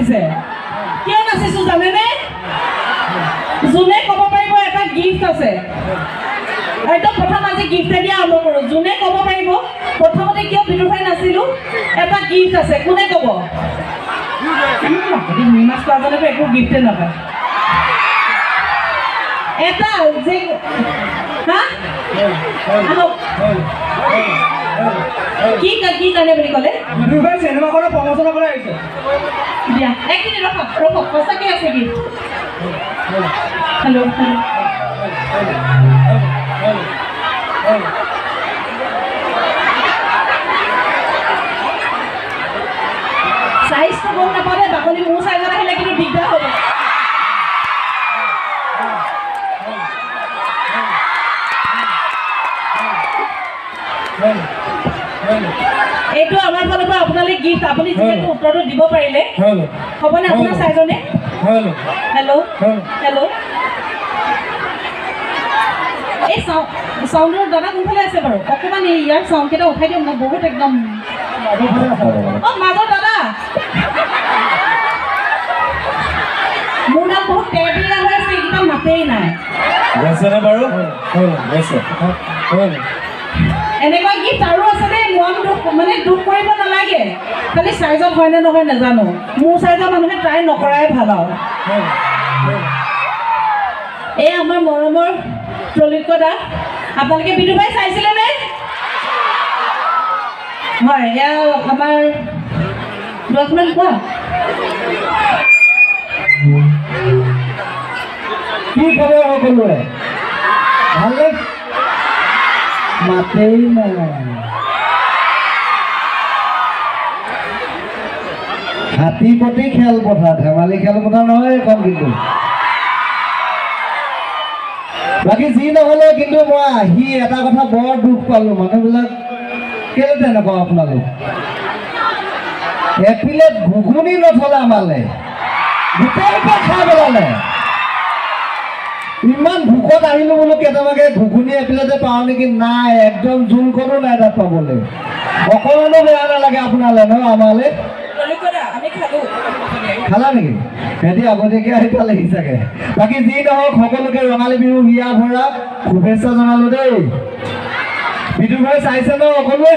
নাচিছে কিয় নাচিছো জানেনে যোনে ক'ব পাৰিব এটা গিফ্ট আছে একদম প্ৰথম আজি গিফ্ট দিয়া আৰম্ভ কৰোঁ যোনে ক'ব পাৰিব প্ৰথমতে কিয় বিদুৰ ভাই নাচিলোঁ এটা গিফ্ট আছে কোনে ক'ব নিমাজ পাজনেতো একো গিফ্টে নাপায় এটা যে হা কি কাৰণে বুলি ক'লে চিনেমাখনৰ প্ৰমোচন কৰি আহিছে দিয়া এক মিনিট ৰখক সঁচাকৈ আছে গিফ্ট হেল্ল' সাইজটো গম নাপালে বাকলি মোৰ সাইজত আহিলে কিন্তু দিগদাৰ হ'ব এইটো আমাৰ ফালৰ পৰা আপোনালৈ গিফ্ট আপুনি যিহেতু উত্তৰটো দিব পাৰিলে হ'বনে আপোনাৰ সাইজনে হেল্ল' হেল্ল' এই চাউণ্ডৰ দাদা কোনফালে আছে বাৰু অকণমান ইয়াৰ চাউণ্ডকেইটা উঠাই দিয়ক মই বহুত একদম অঁ মাজৰ দাদা মোৰ নাম বহুত টেবিলা হৈ আছে এইকেইটা মাতেই নাই বাৰু এনেকুৱা গীত আৰু আছে দেই মন দুখ মানে দুখ কৰিব নালাগে খালি চাইজত হয় নে নহয় নাজানো মোৰ চাইজৰ মানুহে ট্ৰাই নকৰাই ভাল আৰু এই আমাৰ মৰমৰ ত্ৰৈলোক্য দা আপোনালোকে বিদুৰ ভাই চাইছিলেনে হয় এয়া আমাৰ 10 মিনিট কোৱা কি খবৰ সকলোৱে ভালে মাতেই নাই হাতীপতি খেলপথাৰ ধেমালি খেলপথাৰ নহয় এখন কিন্তু বাকী যি নহ'লে কিন্তু মই আহি এটা কথা বৰ দুখ পালোঁ মানুহবিলাক কেলে তেনেকুৱা আপোনালোক এপ্ৰিলত ঘুগুনি নথলে আমালৈ গোটেই খাই পেলালে ইমান ভোকত আহিলোঁ বোলো কেইটামানকে ঘুগুনি এপ্ৰিলতে পাওঁ নেকি নাই একদম জোলখনো নাই তাত পাবলৈ অকণমানো বেয়া নালাগে আপোনালৈ ন আমালৈ খালা নেকি সিহঁতি আগতীয়াকৈ আহি পালেহি চাগে বাকী যি নহওক সকলোকে ৰঙালী বিহু হিয়া ভৰা শুভেচ্ছা জনালোঁ দেই বিদুৰ ভাই চাইছে ন সকলোৱে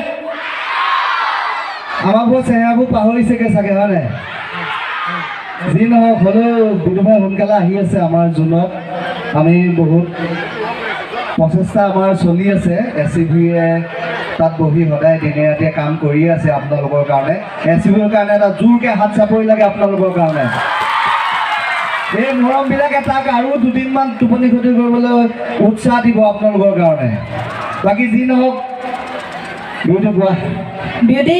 আমাৰবোৰ চেহেৰাবোৰ পাহৰিছেগৈ চাগে হয় নাই যি নহওক হ'লেও বিদুৰ ভাই সোনকালে আহি আছে আমাৰ জোনত আমি বহুত প্ৰচেষ্টা আমাৰ চলি আছে SCVয়ে তাত বহি সদায় দিনে ৰাতিয়ে কাম কৰিয়ে আছে আপোনালোকৰ কাৰণে SCVৰ কাৰণে এটা জোৰকৈ হাত চাপৰি লাগে আপোনালোকৰ কাৰণে এই মৰমবিলাকে তাক আৰু দুদিনমান টোপনি ক্ষতি কৰিবলৈ উৎসাহ দিব আপোনালোকৰ কাৰণে বাকী যি নহওক বিউটি কোৱা বিউটি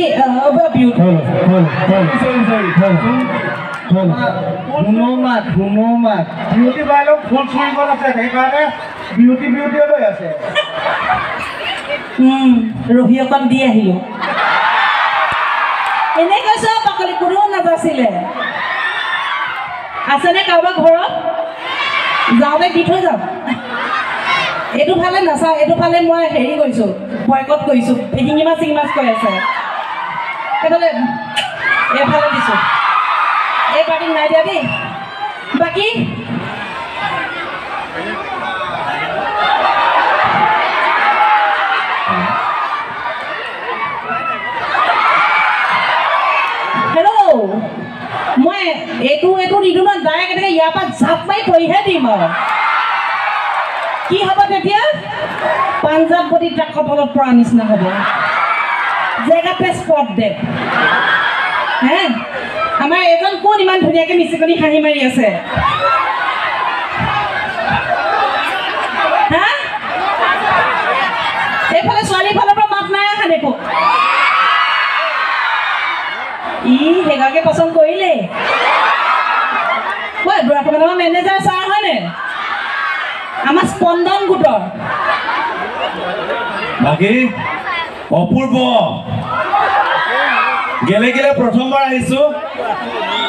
বিউটি বাইলক ফুল চুৰিব আছে সেইকাৰণে বিউটি লৈ আছে ৰহি অকণ দি আহিলোঁ এনেই কৈছো বাকলি কোনো নাযাছিলে আছেনে কাৰোবাৰ ঘৰত যাওঁতে দি থৈ যাম এইটো ফালে নাচাওঁ এইটো ফালে মই হেৰি কৰিছোঁ বয়কট কৰিছোঁ শিঙি মাছ কৈ আছে এইফালে এইফালে দিছোঁ এই পাৰ্টিক নাই দিয়া দেই বাকী হেল্ল' মই এইটো নিদিওঁ ন ডাইৰেক্ট এনেকৈ ইয়াৰ পৰা জাপ মাৰি থৈহে দিম আৰু কি হ'ব তেতিয়া পাঞ্জাৱ বডি ট্ৰাকৰ তলত পৰা নিচিনা হ'ব জেগাতে স্পট দে হে আমাৰ এজন কোন ইমান ধুনীয়াকৈ মিচিকনি হাঁহি মাৰি আছে হা এইফালে ছোৱালীৰ ফালৰ পৰা মাত নাই অহা দেখোন ই সেইগৰাকীয়ে পচন্দ কৰিলে ঐ বুঢ়াখনৰ মেনেজাৰ ছাৰ হয়নে আমাৰ স্পন্দন গোটৰ বাকী অপূৰ্ব গেলে গেলে প্ৰথমবাৰ আহিছোঁ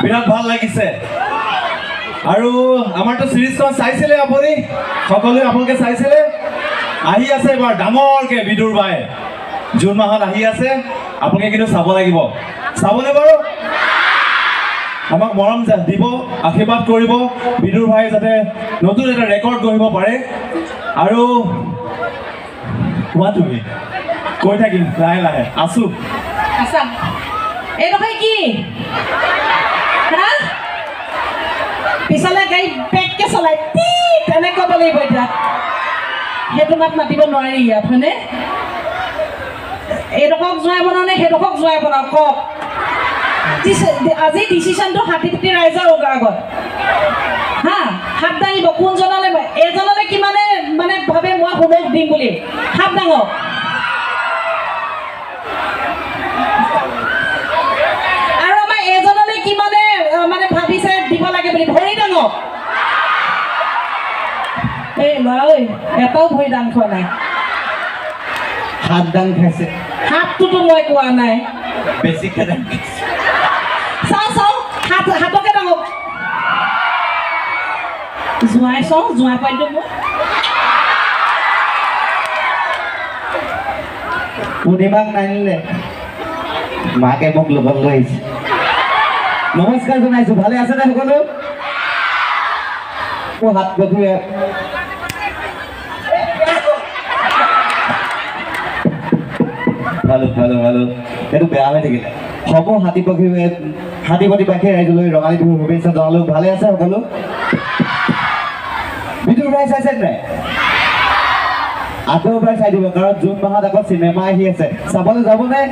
বিৰাট ভাল লাগিছে আৰু আমাৰতো চিৰিজখন চাইছিলে আপুনি সকলোৱে আপোনালোকে চাইছিলে আহি আছে এবাৰ ডাঙৰকৈ বিদুৰ বাই জুন মাহত আহি আছে আপোনালোকে কিন্তু চাব লাগিব চাবনে বাৰু আমাক মৰম দিব, আশীৰ্বাদ কৰিব, বিদুৰ ভাই যাতে নতুন এটা ৰেকৰ্ড গঢ়িব পাৰে। আৰু কোৱা তুমি, কৈ থাকিম লাহে লাহে আছো। আচ্ছা এই নহয় কি হা পিছলে গাড়ী বেগকে চলাই তেনেকৈ ক'ব লাগিব এতিয়া। সেইটো মাত মাতিব নোৱাৰি ইয়াত হয়নে? এইডোখৰক জোঁৱাই বনাও নে সেইডোখৰক জোঁৱাই বনাও কওক। আজি ডিচিশ্যনটো হাতী পাতি ৰাইজৰ আগত হা হাত দাঙিব কোনজনলৈ এজনলৈ কিমানে মানে ভাবে মই সুযোগ দিম বুলি হাত দাঙক। আৰু আমাৰ এজনলৈ কিমানে মানে ভাবিছে দিব লাগে বুলি ভৰি দাঙক। এই ল'ৰা ঐ এটাও ভৰি দাং খোৱা নাই, হাত দাং খাইছে। হাতটোতো মই কোৱা নাই, বেছিকে দাং খাইছে। চাওঁ চাওঁ হাতকে দাঙক। জোঁৱাই চাওঁ জোঁৱাই পাইটো মোক পূৰ্ণিমাক নানিলে মাকে মোক লগত লৈ আহিছে। নমস্কাৰ জনাইছো, ভালে আছে নে সকলো? মোৰ হাত গধুৱে ভালো ভালো ভালো এইটো বেয়া হৈ থাকিলে হ'ব। হাতী প্ৰতিবাসী ৰাইজলৈ ৰঙালী বিহুৰ শুভেচ্ছা জনালো। ভালে আছে সকলো? বিদুৰ ভাই চাইছে নাই? আকৌ এবাৰ চাই দিব, কাৰণ জুন মাহত আকৌ চিনেমা আহি আছে, চাবলৈ যাবনে?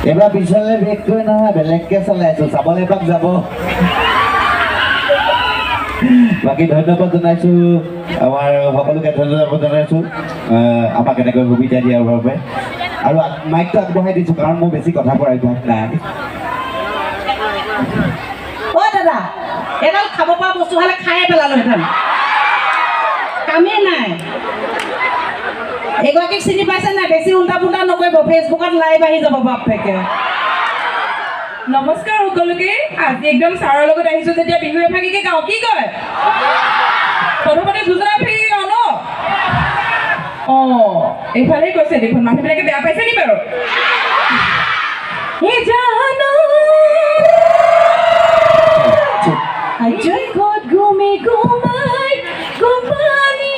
এইবাৰ পিছলৈ বেগটোৱে নহয় বেলেগকে চলাইছো, চাবলৈ এপাক যাব। বাকী ধন্যবাদ জনাইছো, আমাৰ সকলোকে ধন্যবাদ জনাইছো আমাক এনেকৈ সুবিধা দিয়াৰ বাবে। আৰু মাইকটো আগবঢ়াই দিছো কাৰণ মোৰ বেছি কথা কোৱাৰ অভ্যাস নাই। অ' দাদা এডাল খাব পৰা বস্তু হ'লে খায়ে পেলালোহেঁতেন, কামেই নাই। এগৰাকীক চিনি পাইছে নাই? বেছি উল্টা পুল্টা নকৰিব, ফেচবুকত লাইভ আহি যাব বাপেকে। নমস্কাৰ সকলোকে। আজি একদম ছাৰৰ লগত আহিছো যেতিয়া বিহু এফাগিকে গাওঁ। কি কয় প্ৰথমতে যোজনা এফাগিকে গাওঁ ন? অঁ এইফালে কৈছে দেখোন, মানুহবিলাকে বেয়া পাইছে নি বাৰু? ঘুমি ঘুমাই ঘুমানি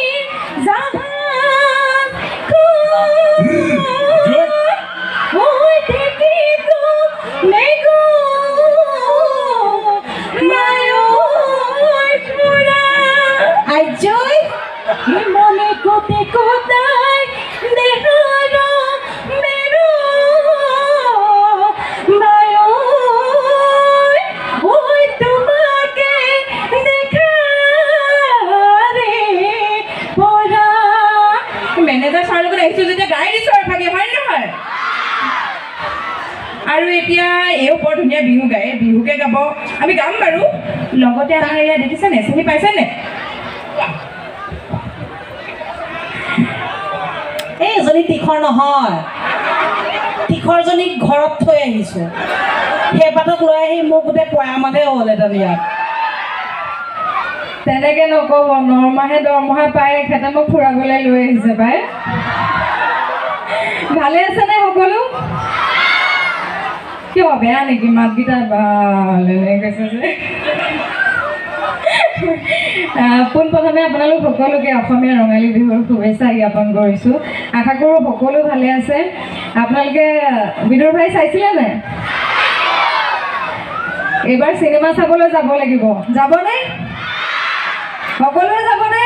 মনে কোতে কোথায় দেহাৰো মেৰো মায়ো ওই তোমাকে দেখা ৰে পড়া। মেনেজাৰ ছাৰৰ লগত আহিছোঁ যেতিয়া গাই দিছোঁ আৰু ভাগে হয় নহয়? আৰু এতিয়া এও বৰ ধুনীয়া বিহু গায়, বিহুকে গাব, আমি গাম বাৰু। লগতে আমাৰ ইয়াত দেখিছেনে, চিনি পাইছেনে? এইজনী তীখৰ নহয়, তীখৰজনীক ঘৰত থৈ আহিছো, সেইপাতক লৈ আহি মোক গোটেই পয়ামতে হ'ল এজন ইয়াত। তেনেকৈ নক'ব, নৰমাহে দৰমহা পাই এখেতে মোক ফুৰাবলৈ লৈ আহিছে পাই। ভালে আছেনে সকলো? কিয় বেয়া নেকি মাতকেইটা? ভাল কৈছে যে। পোনপ্ৰথমে আপোনালোক সকলোকে অসমীয়া ৰঙালী বিহুৰ শুভেচ্ছা জ্ঞাপন কৰিছোঁ। আশা কৰোঁ সকলো ভালে আছে। আপোনালোকে বিদুৰ ভাই চাইছিলে নাই? এইবাৰ চিনেমা চাবলৈ যাব লাগিব, যাবনে? সকলোৱে যাবনে?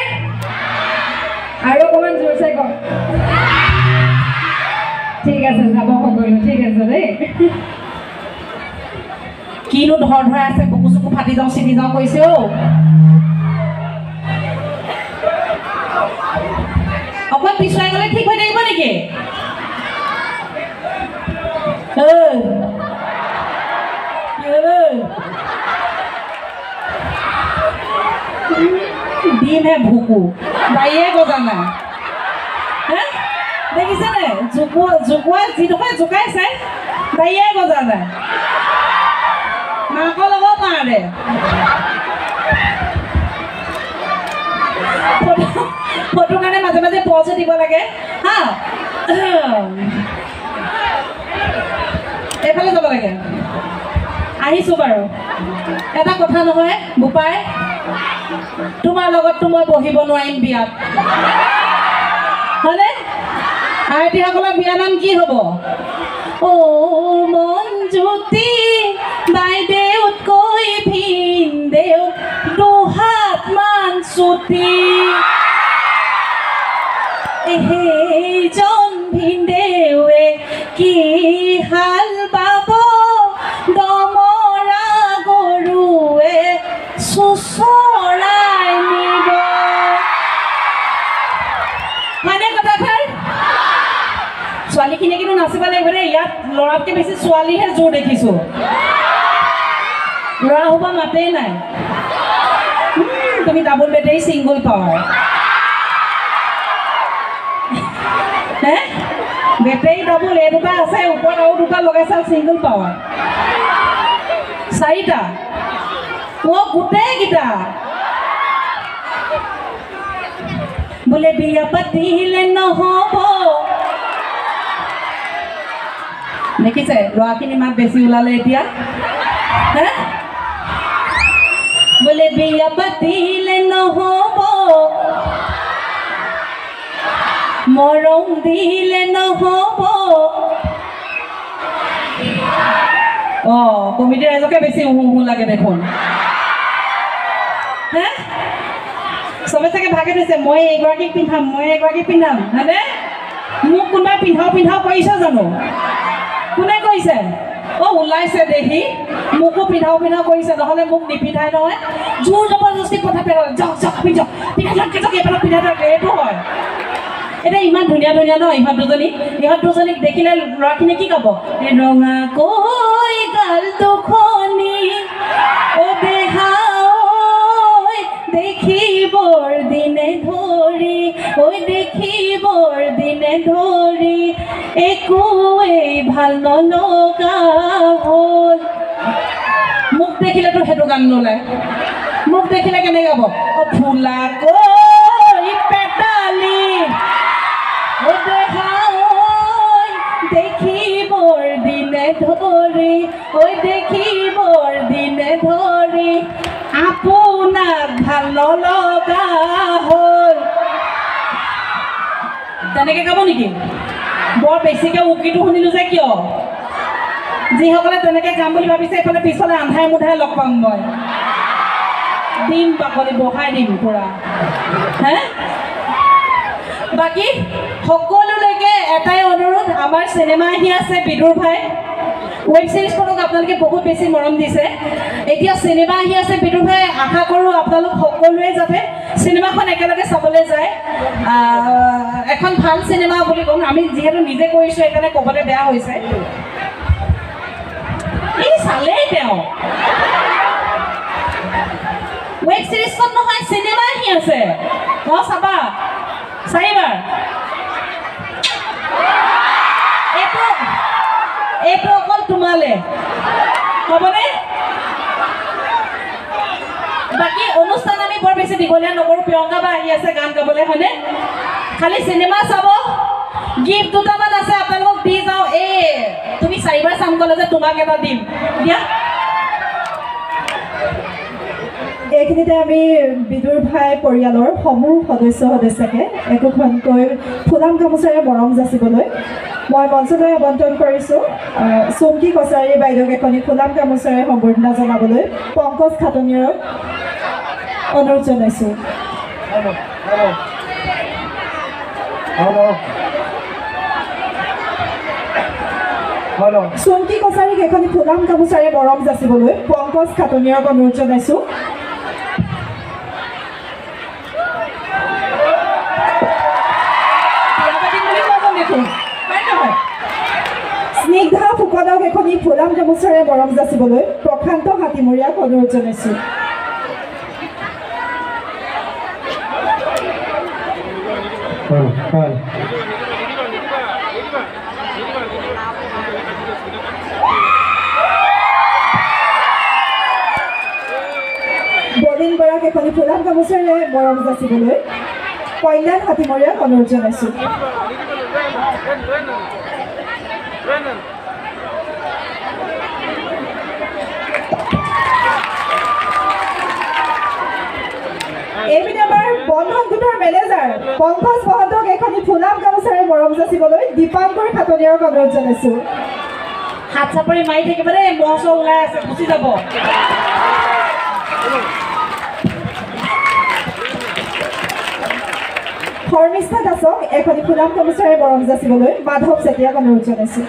আৰু অকণমান জোৰছে কওক। ঠিক আছে যাব সকলো, ঠিক আছে দেই। কিনো ধৰ ধৰাই আছে, বুকু চুকু ফাটি যাওঁ চিটি যাওঁ কৈছে। অকণ পিছুৱাই গ'লে ঠিক হৈ থাকিব নেকি? দিমহে ভুকু বাৰীয়ে গজা নাই। হা দেখিছেনে? জোকোৱা যিডোখৰ জোকাইছে বাৰীয়ে গজা নাই। মাকৰ ল'ব পাৰে। ফটো কাৰণে মাজে মাজে পজো দিব লাগে। হা এইফালে যাব লাগে। আহিছোঁ বাৰু এটা কথা নহয় বোপাই তোমাৰ লগততো মই বহিব নোৱাৰিম বিয়াত হয়নে আইটিসকলৰ বিয়া নাম কি হ'ব অ মনজ্যোতি বাইদেউতকৈ ভিনদেউ দুহাত মান চুটি সেইজন ভিনদেউৱে কি হাল বাব দমৰা গৰুৱে চুচৰাই নিব হয়নে কথাষাৰ ছোৱালীখিনিয়ে কিন্তু নাচিব লাগিব দেই ইয়াত ল'ৰাতকৈ বেছি ছোৱালীহে জোৰ দেখিছোঁ ল'ৰা হ'ব মাতেই নাই তুমি ডাবল বেটাৰী ছিংগল পাৱাৰ হে বেটাৰী ডাবল এই দুটা আছে ওপৰত আৰু দুটা লগাইছা ছিংগল পাৱাৰ চাৰিটা অ' গোটেইকেইটা বোলে বিয়া পাতিলে নহ'ব দেখিছে ল'ৰাখিনি মাত বেছি ওলালে এতিয়া হে বোলে বিয়া পাতিলে নহ'ব মৰম দিলে নহ'ব কমিটিৰ ৰাইজকে বেছি উহু লাগে দেখোন হে চবে চাগে ভাগে থৈছে মই এগৰাকীক পিন্ধাম হয়নে মোক কোনোবাই পিন্ধাও কৰিছে জানো কোনে কৈছে ওলাইছে দেখি মোকো পিন্ধাও কৰিছে নহ'লে মোক নিপিন্ধাই নহয় জোৰ জবৰদস্তি কথা পেলালে যাওক পিন্ধক পিন্ধাই থাকে এইটো হয় এতিয়া ইমান ধুনীয়া ন ইহঁত দুজনীক দেখিলে ল'ৰাখিনিয়ে কি ক'ব ৰঙাকৈ গাল দুখনি অ দেহা দেখিবৰ দিনে ধৰি দেখিবৰ দিনে ধৰি একোৱেই ভাল নলগা হ'ল মোক দেখিলেতো সেইটো গান নোলায় মোক দেখিলে কেনেকৈ গাব ফুলাকৈ পেটালি দেখিবৰ দিনে ধৰি আপোনাক ভাল নলগা হ'ল তেনেকৈ গাব নেকি বৰ বেছিকৈ উকিটো শুনিলোঁ যে কিয় যিসকলে তেনেকৈ গাম বুলি ভাবিছে এইফালে পিছলে আন্ধাৰে মুধাৰে লগ পাম মই দিম বাকলি বহাই দিম পূৰা হে বাকী সকলোলৈকে এটাই অনুৰোধ আমাৰ চিনেমা আহি আছে বিদুৰ ভাই ৱেব ছিৰিজখনক আপোনালোকে বহুত বেছি মৰম দিছে এতিয়া চিনেমা আহি আছে বিদুৰ ভাই আশা কৰোঁ আপোনালোক সকলোৱে যাতে চিনেমাখন একেলগে চাবলৈ যায় এখন ভাল চিনেমা বুলি ক'ম আমি যিহেতু নিজে কৰিছোঁ সেইকাৰণে ক'বলৈ বেয়া হৈছে ই চালেই তেওঁ ৱেব ছিৰিজখন নহয় চিনেমা আহি আছে চাবা চাৰিবাৰ এইটো অকল তোমালে হ'বনে বাকী অনুষ্ঠান আমি বৰ বেছি দীঘলীয়া নকৰোঁ প্ৰিয়ংকা বা আহি আছে গান গাবলৈ হয়নে খালি চিনেমা চাব গিফ্ট দুটামান আছে আপোনালোকক দি যাওঁ তুমি চাৰিবাৰ চাম ক'লে যে তোমাক এটা দিম দিয়া এইখিনিতে আমি বিদুৰ ভাই পৰিয়ালৰ সমূহ সদস্যকে একোখনকৈ ফুলাম গামোচাৰে মৰম যাচিবলৈ মই মঞ্চলৈ আবণ্টন কৰিছোঁ চুমকি কছাৰী বাইদেউক এখনি ফুলাম গামোচাৰে সম্বৰ্ধনা জনাবলৈ পংকজ খাটনিয়াৰক অনুৰোধ জনাইছোঁ চুমকি কছাৰীক এখনি ফুলাম গামোচাৰে মৰম যাচিবলৈ পংকজ খাটনিয়াৰক অনুৰোধ জনাইছোঁ স্নিগ্ধা ফুকনক এখনি ফুলাম গামোচাৰে মৰম যাচিবলৈ প্ৰশান্ত হাতীমৰীয়াক অনুৰোধ জনাইছোঁ বলিন বৰাক এখনি ফুলাম গামোচাৰে মৰম যাচিবলৈ কল্যাণ হাতীমৰীয়াক অনুৰোধ জনাইছোঁ পংকজ মহন্তক এখনি ফুলাম গামোচাৰে মৰম যাচিবলৈ দীপাংকৰ খাটনিয়াৰক অনুৰোধ জনাইছোঁ। হাত চাপৰি মাৰি থাকিব দেই, মহ চহ ওলাই আছে, গুচি যাব। শৰ্মিষ্ঠা দাসক এখনি ফুলাম গামোচাৰে মৰম যাচিবলৈ মাধৱ চেতিয়াক অনুৰোধ জনাইছোঁ।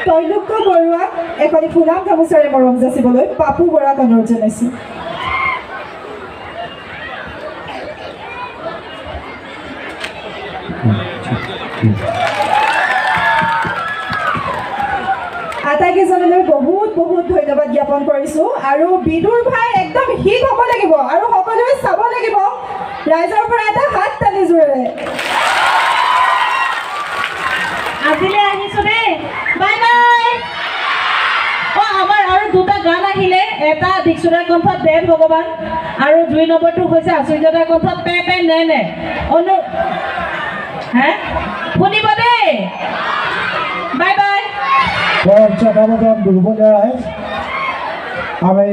তৈলুক্য বৰুৱাক এখনি ফুলাম গামোচাৰে মৰম যাচিবলৈ পাপু বৰাক অনুৰোধ জনাইছোঁ। আটাইকেইজনলৈ বহুত বহুত ধন্যবাদ জ্ঞাপন কৰিছোঁ। আৰু বিদুৰ ভাই একদম হিট হ'ব লাগিব আৰু সকলোৱে চাব লাগিব। ৰাইজৰ পৰা এটা হাত তালি জোৰেৰে আজিলৈ আহিছোঁ দেই, বাই বাই। আমাৰ আৰু দুটা গান আহিলে, এটা দীক্ষিতাৰ কণ্ঠত দেৱ ভগৱান আৰু 2 নম্বৰটো হৈছে আচুৰ্যতাৰ কণ্ঠত পে পে নে নে। শুনিব দেই, বাই বাই। পঞ্চকামতন দুর্বল আমি